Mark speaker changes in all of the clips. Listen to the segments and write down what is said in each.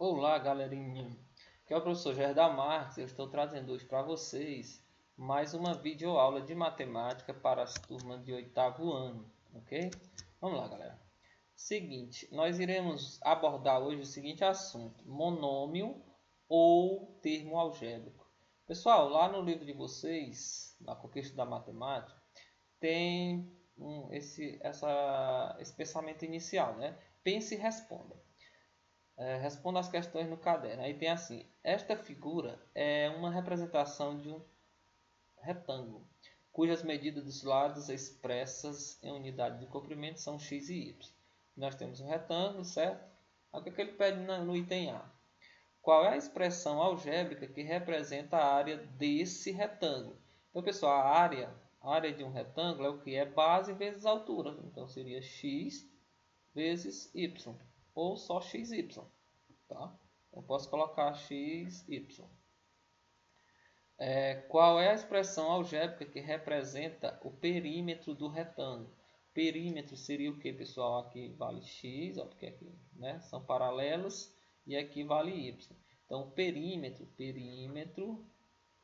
Speaker 1: Olá, galerinha. Aqui é o professor Gerda Marques. Eu estou trazendo hoje para vocês mais uma videoaula de matemática para as turmas de oitavo ano, ok? Vamos lá, galera. Seguinte, nós iremos abordar hoje o seguinte assunto: monômio ou termo algébrico. Pessoal, lá no livro de vocês, na Conquista da Matemática, tem esse pensamento inicial, né? Pense e responda. Responda as questões no caderno. Aí tem assim: esta figura é uma representação de um retângulo, cujas medidas dos lados expressas em unidade de comprimento são x e y. Nós temos um retângulo, certo? Aí o que ele pede no item A? Qual é a expressão algébrica que representa a área desse retângulo? Então, pessoal, a área de um retângulo é o que? É base vezes altura. Então, seria x vezes y, ou só xy. Tá? Eu posso colocar x, y. Qual é a expressão algébrica que representa o perímetro do retângulo? Perímetro seria o que, pessoal? Aqui vale x, ó, porque aqui, né, são paralelos, e aqui vale y. Então, perímetro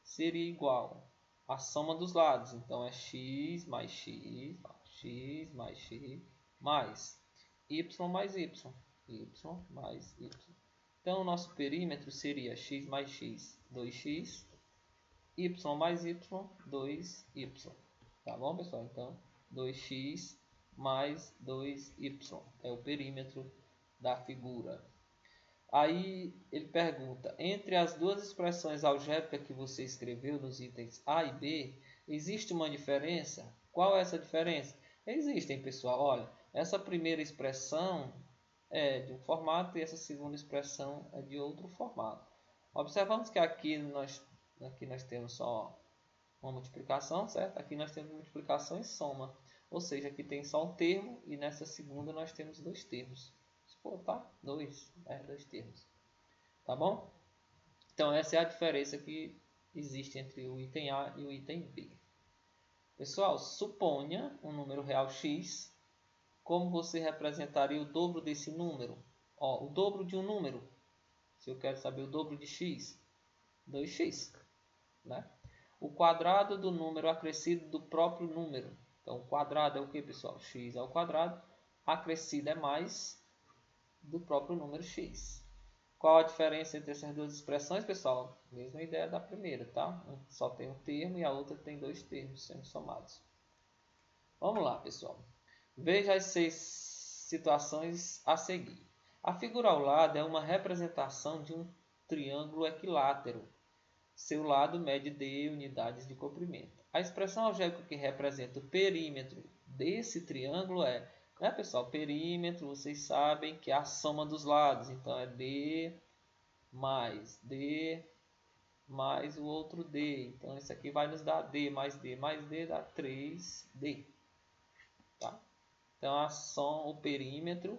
Speaker 1: seria igual à soma dos lados. Então, é x mais x, ó, x mais x, mais y mais y, y mais y. Então, o nosso perímetro seria x mais x, 2x, y mais y, 2y. Tá bom, pessoal? Então, 2x mais 2y é o perímetro da figura. Aí ele pergunta: entre as duas expressões algébricas que você escreveu nos itens A e B, existe uma diferença? Qual é essa diferença? Existem, pessoal. Olha, essa primeira expressão é de um formato e essa segunda expressão é de outro formato. Observamos que aqui nós temos só uma multiplicação, certo? Aqui nós temos multiplicação e soma. Ou seja, aqui tem só um termo e nessa segunda nós temos dois termos. Pô, tá? Dois termos. Tá bom? Então essa é a diferença que existe entre o item A e o item B. Pessoal, suponha um número real x. Como você representaria o dobro desse número? Ó, o dobro de um número. Se eu quero saber o dobro de x, 2x, né? O quadrado do número acrescido do próprio número. Então, o quadrado é o que, pessoal? X ao quadrado. Acrescido é mais do próprio número x. Qual a diferença entre essas duas expressões, pessoal? Mesma ideia da primeira, tá? Um só tem um termo e a outra tem dois termos sendo somados. Vamos lá, pessoal. Veja as 6 situações a seguir. A figura ao lado é uma representação de um triângulo equilátero. Seu lado mede d unidades de comprimento. A expressão algébrica que representa o perímetro desse triângulo é, né, pessoal? Perímetro, vocês sabem que é a soma dos lados. Então, é d mais o outro d. Então, isso aqui vai nos dar d mais d mais d dá 3d. Tá? Então, o perímetro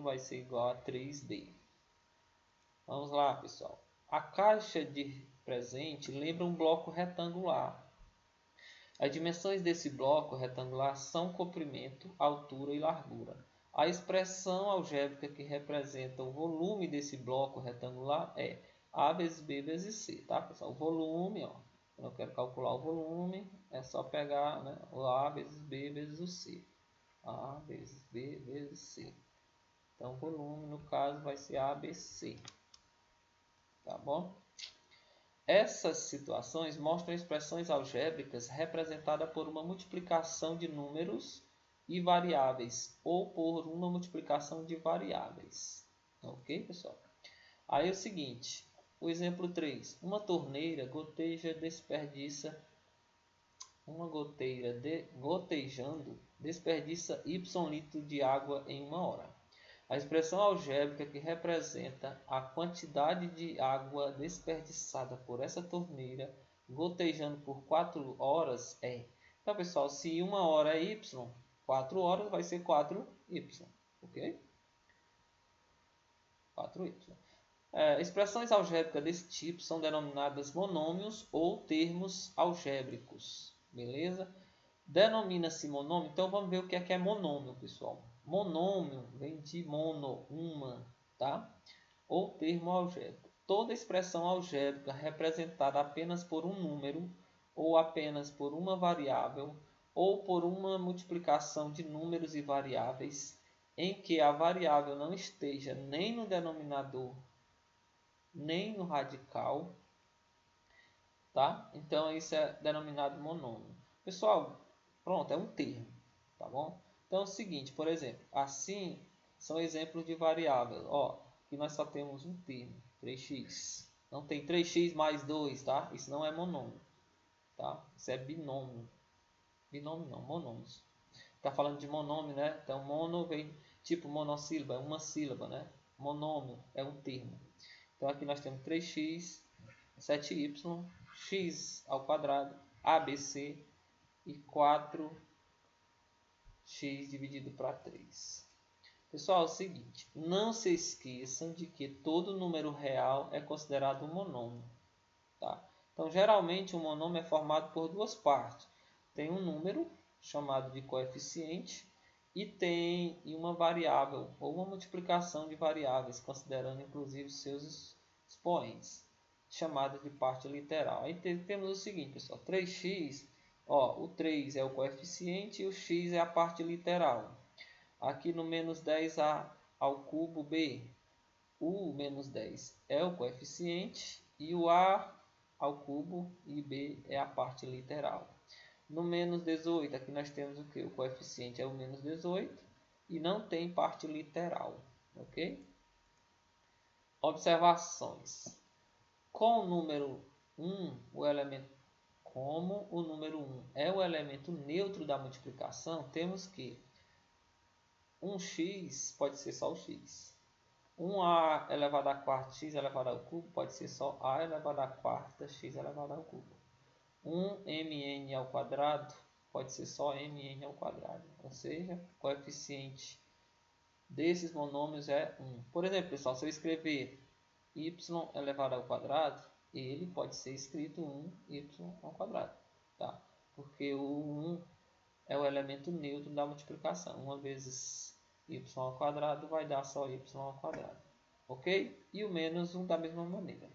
Speaker 1: vai ser igual a 3D. Vamos lá, pessoal. A caixa de presente lembra um bloco retangular. As dimensões desse bloco retangular são comprimento, altura e largura. A expressão algébrica que representa o volume desse bloco retangular é A vezes B vezes C. Tá, pessoal? O volume, ó. Quando eu quero calcular o volume, é só pegar, né, o A vezes B vezes o C. A vezes B vezes C. Então, o volume, no caso, vai ser ABC. Tá bom? Essas situações mostram expressões algébricas representadas por uma multiplicação de números e variáveis, ou por uma multiplicação de variáveis. Ok, pessoal? Aí é o seguinte, o exemplo 3. Uma torneira gotejando desperdiça y litro de água em uma hora. A expressão algébrica que representa a quantidade de água desperdiçada por essa torneira gotejando por 4 horas é... Então, pessoal, se uma hora é y, 4 horas vai ser 4y. Ok? 4y. Expressões algébricas desse tipo são denominadas monômios ou termos algébricos. Beleza? Denomina-se monômio. Então, vamos ver o que é monômio, pessoal. Monômio vem de mono, uma, tá? ou termo algébrico. Toda expressão algébrica representada apenas por um número, ou apenas por uma variável, ou por uma multiplicação de números e variáveis, em que a variável não esteja nem no denominador, nem no radical, tá? Então isso é denominado monômio. Pessoal, pronto, é um termo, tá bom? Então é o seguinte, por exemplo, assim são exemplos de variável. Ó, aqui nós só temos um termo, 3x. Não tem 3x mais 2, tá? Isso não é monômio, tá? Isso é binômio. Binômio não, monômios. Tá falando de monômio, né? Então mono vem tipo monossílaba, é uma sílaba, né? Monômio é um termo. Então aqui nós temos 3x, 7y, x ao quadrado, ABC e 4x dividido para 3. Pessoal, é o seguinte, não se esqueçam de que todo número real é considerado um monômio. Tá? Então, geralmente, um monômio é formado por duas partes. Tem um número, chamado de coeficiente, e tem uma variável, ou uma multiplicação de variáveis, considerando inclusive seus expoentes, chamada de parte literal. Aí temos o seguinte, pessoal, 3x, ó, o 3 é o coeficiente e o x é a parte literal. Aqui no menos 10a ao cubo b, o menos 10 é o coeficiente e o a ao cubo e b é a parte literal. No menos 18, aqui nós temos o que? O coeficiente é o menos 18 e não tem parte literal, ok? Observações. Com o número 1, como o número 1 é o elemento neutro da multiplicação, temos que 1x pode ser só o x. 1a elevado a quarta x elevado ao cubo pode ser só a elevado a quarta x elevado ao cubo. 1mn ao quadrado pode ser só mn ao quadrado. Ou seja, o coeficiente desses monômios é 1. Por exemplo, pessoal, se eu escrever y elevado ao quadrado, ele pode ser escrito 1y ao quadrado. Tá? Porque o 1 é o elemento neutro da multiplicação. 1 vezes y ao quadrado vai dar só y ao quadrado. Ok? E o menos 1 da mesma maneira.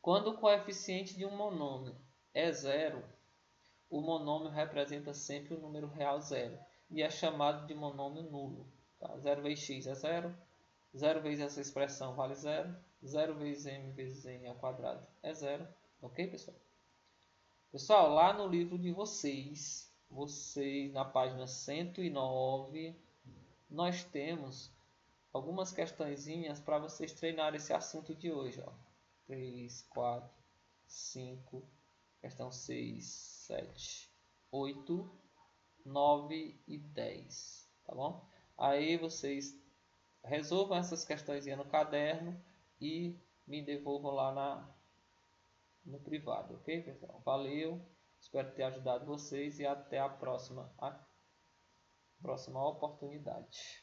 Speaker 1: Quando o coeficiente de um monômio é zero, o monômio representa sempre o número real zero e é chamado de monômio nulo. Tá? 0 vezes x é zero, 0 vezes essa expressão vale zero, 0 vezes m vezes n ao quadrado é zero. Ok, pessoal? Pessoal, lá no livro de vocês na página 109, nós temos algumas questõezinhas para vocês treinarem esse assunto de hoje. Ó. 3, 4, 5, questão 6, 7, 8, 9 e 10. Tá bom? Aí vocês resolvam essas questõezinhas no caderno e me devolvam lá no privado, ok, pessoal? Valeu, espero ter ajudado vocês e até a próxima oportunidade.